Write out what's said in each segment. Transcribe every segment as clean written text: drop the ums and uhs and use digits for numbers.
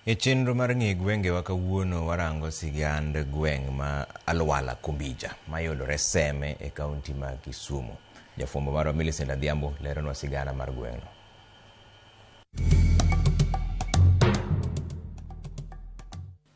E chenro mar ng'e gwenge wa kawuono warango sigand gweng' ma Alwala Kombija mayudore Seme e kaunti ma Kisumu. Jafwambo marwa Millicent Adhiambo leronwa sigana mar gweng'no.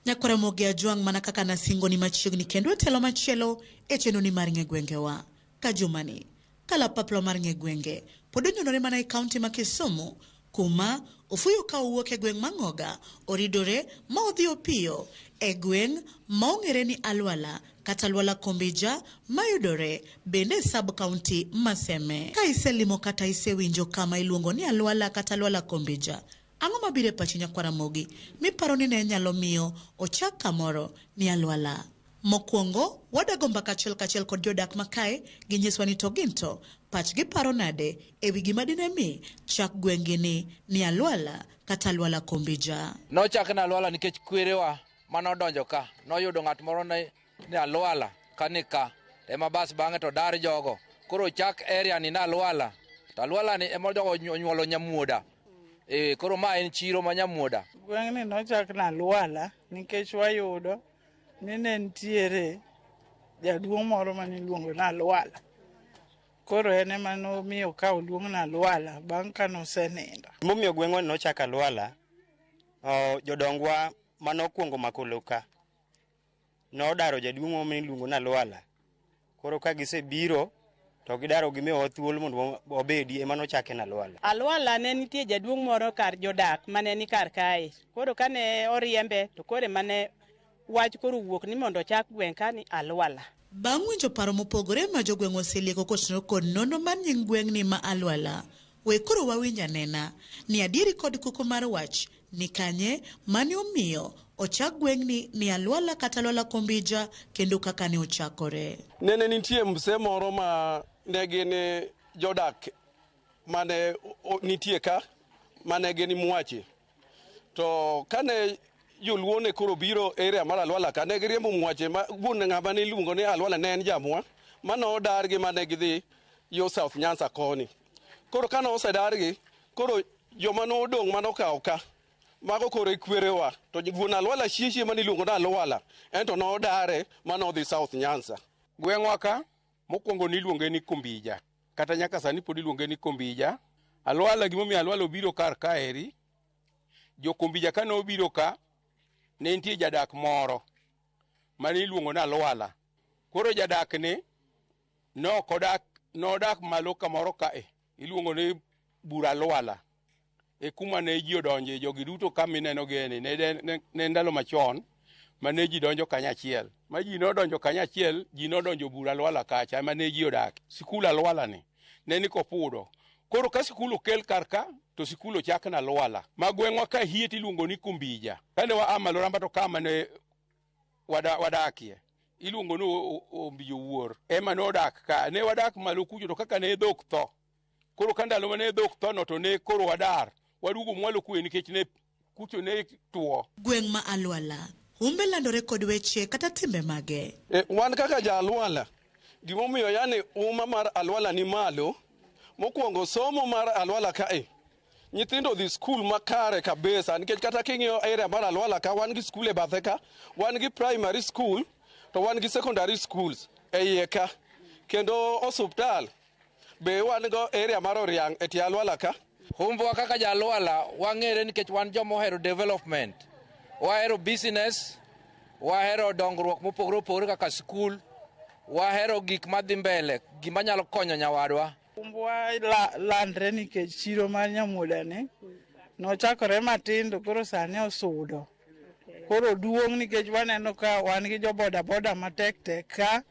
Nyakwaramogi Ajwang' mana kaka nasingo ni machiegni kendo e telo machielo e chenro ni mar ng'e gwenge wa. Kajumani kalapapla mar ng'e gwenge pod onyonore mana e kaunti ma Kisumu kuma ofuyo ka owuok e gweng' Mang'oga oridore ma odhi opiyo e gweng' ma ong'ere ni Alwala kata Alwala Kombija mayudore bende sub county Maseme. Ka iselimo kata isewinjo kama iluongo ni Alwala kata Alwala Kombija, ang'o mabiro e pachi Nyakwaramogi miparo ni ne nyalo miyo ochak kamoro ni Alwala? Mokwongo wadago mbaka kachiel kod jodak makae ginyiswa ni to ginto pachgi paro nade e wi gima dine mi chak gweng'gi ni Alwala kata Alwala Kombija. Nochak na Alwala nikech kwerewa manodonjo ka noyudo ng'at moro ni Alwala kanika ema bas bang'e to dar jogo koro chak area ni na Alwala to Alwala ni ema jogo onyuolo Nyamuoda. Koro ma en chiro ma Nyamuoda. Gweng'ni nochak na Alwala nikech wayudo ni ne nitiere jaduong' moro mane iluongo ni Alwala. Koro en ema nomiyo ka oluong na Alwala bang' ka nosenindo. Momiyo gweng'wa nochak Alwala, jodongwa manokwongo makoloka nodaro jaduong' mane iluongo na Alwala. Koro ka gisebiro to gidaro gimiyowa thuolo mondo wabedi ema nochake na Alwala. Alwala ne nitie jaduong' moro kar jodak mane ni kar kae. Koro kane oriembe to kore mane wach koro wuok ni mondo chak gweng' ka ni Alwala. Bang' winjo paro mopogore ma jogweng' oselieko kotenore kod nono mar nying gweng' ni ma Alwala, we koro wawinj anena ni adieri kod kuko mar wach ni kanye mane omiyo ochak gweng' ni Alwala kata Alwala Kombija kendo kaka ne ochakore. Nene nitie mse moro ma ne gin jodak mane nitie ka mane gin Mwache. To kane joluone koro biro area mar Alwala ka ne giriembo Mwache ma wuon ng'ama ne iluongo ni Alwala ne en jamwa mano dargi mane gidhi yo South Nyanza koni. Koro kane osedargi koro joma nodong' manokawo ka mago koro ikwerewa to wuon Alwala shieshie mane iluongo ni Alwala ento nodare manodhi South Nyanza. Gweng'wa ka mokwongo niluonge ni Kombija kata nyaka sani pod iluonge ni Kombija. Alwala gimomiyo Alwala obiro kar kaeri, jo Kombija kane obiro ka ne nitie jadak moro mane iluongo ni Alwala. Koro jadak ni nodak malo kamoro kae iluongo ni Bura Alwala. E kuma ne ji odonje jogi duto kamineno geni ne ndalo machon mane ji donjo kanyachiel. Ma ji nodonjo kanyachiel, ji nodonjo Bura Alwala kacha mane ji odak. Sikul Alwala ne ni Kopudo. Koro ka sikul okel karka to sikul ochak na Alwala. Ma gweng'wa ka hiet iluongo ni Kombija. Kane wa amalo ramba to kama ne wadakie iluongo ni Ombijo Wuor. Ema nodak ka ne wadak malo kucho to kaka ne dhok tho. Koro ka ndalo mane dhok tho no to ne koro wadar. Wadugo mwalo kwe nikech ne kucho ne tuo. Gweng' ma Alwala umbe landore kod weche kata timbe mage. Wan kaka ja Alwala gimomiyo yani uma mar Alwala ni malo. Mokwongo somo mar Alwala kae nyithindo dhi skul makare kabisa nikech kata king'iyo area mar Alwala ka wan gi skul e bathe ka, wan gi primary school to wan gi secondary schools e iye ka, kendo osuptal be wan go area mar Oriang' e tie Alwala ka. Humbwa kaka ja Alwala wang'ere nikech wan joma ohero development, wahero business, wahero dongruok mopogore opogore kaka skul, wahero gik madhi mbele, gima nyalo konyo nyawadwa. Humbwa landre nikech chiro mar Nyamuoda ni nochakore matindo koro sani osudo. Koro duong' nikech waneno ka wan gi jo boda matek ka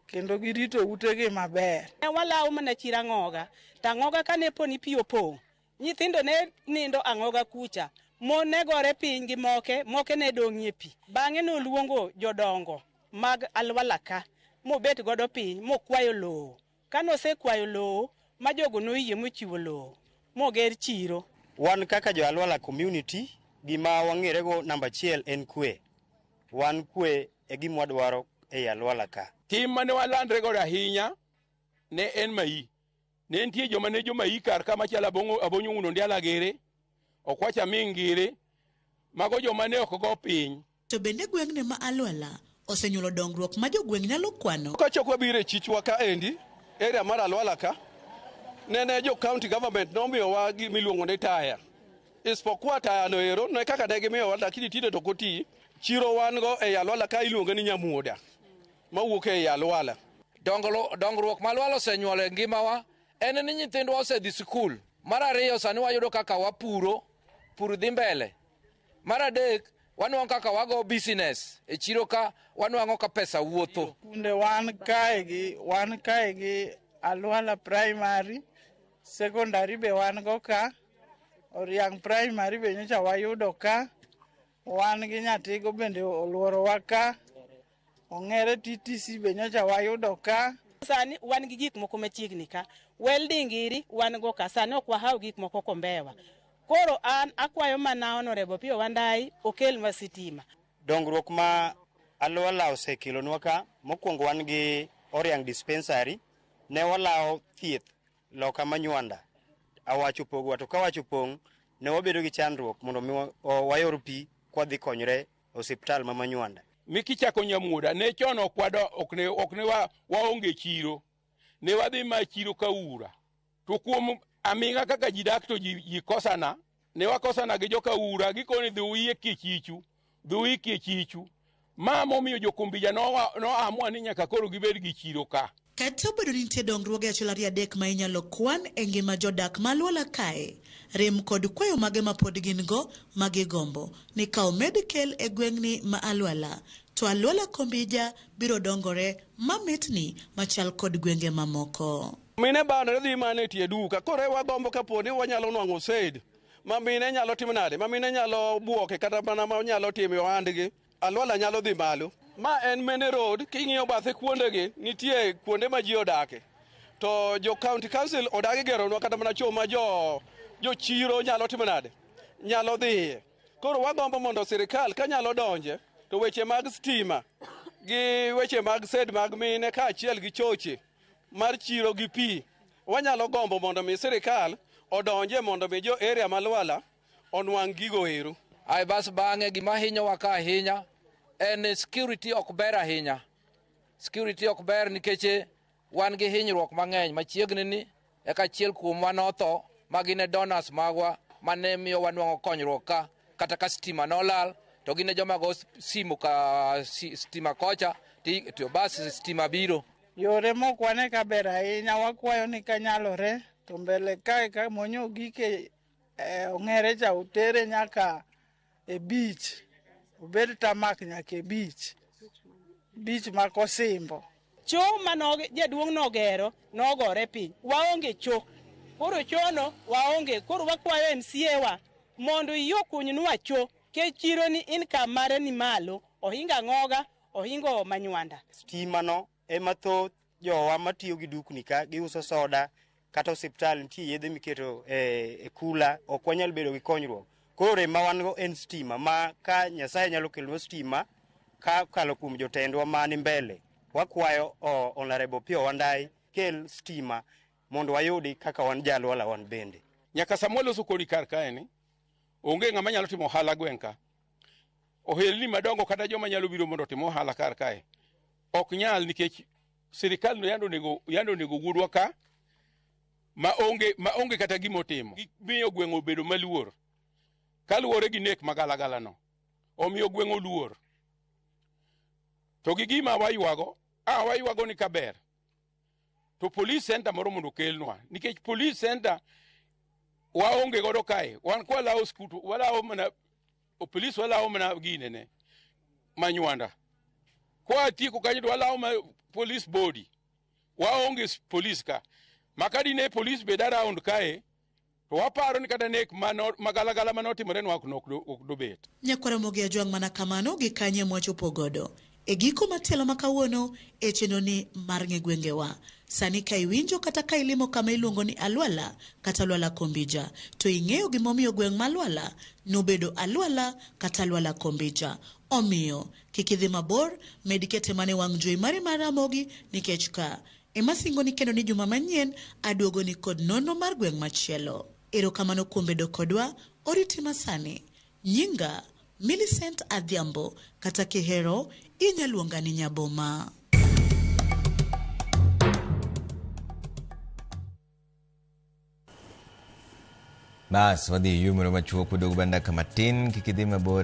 kendo girito utegi maber. Walawo mana chiro Ang'oga, to Ang'oga kane poni pi opong', nyithindo ne nindo Ang'oga kucha, mon ne gore piny gi moke ne dong'ie pi. Bang'e noluongo jodongo mag Alwala ka mobet godo piny mokwayo lowo. Kane osekwayo lowo ma jogo noyie mochiwo lowo moger chiro. Wan kaka jo Alwala community gima wang'ere go namba achiel en kwe. Wan kwe e gima wadwaro e Alwala ka. Tim mane walandre godo ahinya ne en Mai. Ne nitie joma ne jo Mai kar ka machalo Abonyo Ng'uno Ndiala gere, Okwacha Mingire, mago joma ne ok go piny. To bende gweng'ne ma Alwala osenyuolo dongruok ma jogweng' nyalo kwano. Kachok wabiro e chichwa ka endi, area mar Alwala ka, nene jo county government nomiyowa gimiluongo ni taya. Isipokuwa taya no ero, ne kaka ne gimiyowa lakini tinde to koti, chiro wan go e Alwala ka iluongo ni Nyamuoda, mawuok e Alwala. Dongruok ma Alwala osenyuolo e ngimawa en ni nyithindwa osedhi sikul. Mar ariyo sani wayudo kaka wapuro, pur dhi mbele. Mar adek wanwang'o kaka wago business e chiro ka wanwang'o ka pesa wuotho. Kunde wan kae gi Alwala primary, secondary be wan go ka, Oriang primary be nyocha wayudo ka, wan gi Nyatigo bende oluorowa ka, Ong'ere TTC be nyocha wayudo ka. Sani wan gi gik moko machiegni ka, welding iri wan go ka, sani ok wahaw gik moko Kombewa. Koro an akwayo mana Honorable Opiyo Wandayi okel ma sitima. Dongruok ma Alwala osekelonwa ka, mokwongo wan gi Oriang dispensary, ne walao thieth loka manywanda. Awacho pogwa to ka wacho pong' ne wabedo gi chandruok mondo mi wayor pi kwa dhi konyre osiptal ma manywanda. Mikichako Nyamuoda ne chon ok ne waonge chiro. Ne wadhi ma chiro Kaura. To kuom aminga kaka ji dak to ji kosana, ne wakosana gi jo Kaura gikoni dhi e chichu. Ma momiyo jokombija no amua ni nyaka koro gibed gi chiro ka. Kata obedo ni nitie dongruoge achiel ariyo adek ma inyalo kwan e ngima jodak ma Alwala kae, rem kod kwayo mage ma pod gin go ma gigombo ni ka omed kel e gweng'ni ma Alwala, to Alwala Kombija biro dongore mamitni machal kod gwenge mamoko. Mine bana dhi mane tie duka, kore wagombo kaponi wanyalo nwang'o said. Ma mine nyalo timo nade, ma mine nyalo buoke kata mana ma nyalo timo ohandgi. Alwala nyalo dhi malo. Ma en Mene Road, king'iyo bathe kuondegi nitie kuonde ma ji odake. To jo county council odagi geronwa kata mana cho ma jo chiro nyalo timo nade, nyalo dhiye. Koro wagombo mondo sirikal ka nyalo donje, to weche mag stima gi weche mag sed mag mine ka achiel gi choche mar chiro gi pi, wanyalo gombo mondo mi sirikal odonje mondo mi jo area ma Alwala onwang' gigo ero. Ai bas bang'e gima hinyowa ka ahinya en security ok ber ahinya. Security ok ber nikech wan gi hinyruok mang'eny machiegni ni eka achiel kuomwa notho ma gin donors magwa mane miyo wanwang'o konyruok ka, kata ka stima nolal to gin joma go simu ka stima kocha to bas stima biro. Yore mok wane ka ber ahinya, wakwayo ni kanyalore to mbele kae ka monyo gike Ong'ere cha utere nyaka e beach, ubed tamak nyaka e beach ma Kosimbo. Cho manoge jaduong' nogero nogore piny, waonge cho. Koro chono waonge, koro wakwayo MCA wa mondo iyo kunynwa cho, ke chiro ni income mare ni malo, ohinga Ng'oga, ohingo Manywanda. Stima no ema thoth jowa matiyo gi dukni ka giuso soda kata osiptal nitie yedhe miketo e kula, ok wanyal bedo gi konyruok. Koro rem ma wan go en stima, ma ka Nyasaye nyalo kelonwa stima ka kalo kuom jotendwa mani mbele, wakwayo Honorable Opiyo Wandayi kel stima mondo wayudi kaka wan jalwala wan bende. Nyaka samolo sokoni kar kae ni onge ng'ama nyalo timo ohala gweng' ka. Ohelni madongo kata joma nyalo biro mondo timo ohala kar kae ok nyal, nikech sirikal no yando nego gudwa ka ma onge kata gimotimo. Miyo gweng' obedo maluor kaluwore gi nek magalagala no, omiyo gweng' oluor. To gi gima waywago ni kaber to police center moro mondo kelnwa, nikech police center waonge godo kae. Wan kwa lao skutu walao mana police walao mana ginene Manywanda, kwa tiko kanyo walao ma police body, waonge police ka makadi ne police bed around kae. To waparo ni kata nek magalagala manotimore nwa ok dobet. Nyakwara mogi ajwang' mana kamano gi kanye mwachopo godo e giko matelo makawuono e chenro ni mar Ng'e Gwengewa. Sani ka iwinjo kata ka ilimo kama iluongo ni Alwala kata Alwala Kombija, to ing'eyo gimomiyo gweng' ma Alwala nobedo Alwala kata Alwala Kombija. Omiyo kik idhi mabor, med kete mane wang' jowi mari mar Ramogi, nikech ka emasingo ni kendo ni juma manyien aduogo ni kod nono mar gweng' machielo. Erokamano kuom bedo kodwa, oriti masani. Nyinga Millicent Adhiambo kata kihero inyaluonga ni Nyaboma. Bas wadhi yumo machuok kudogo banda kamatin kikidhi mabor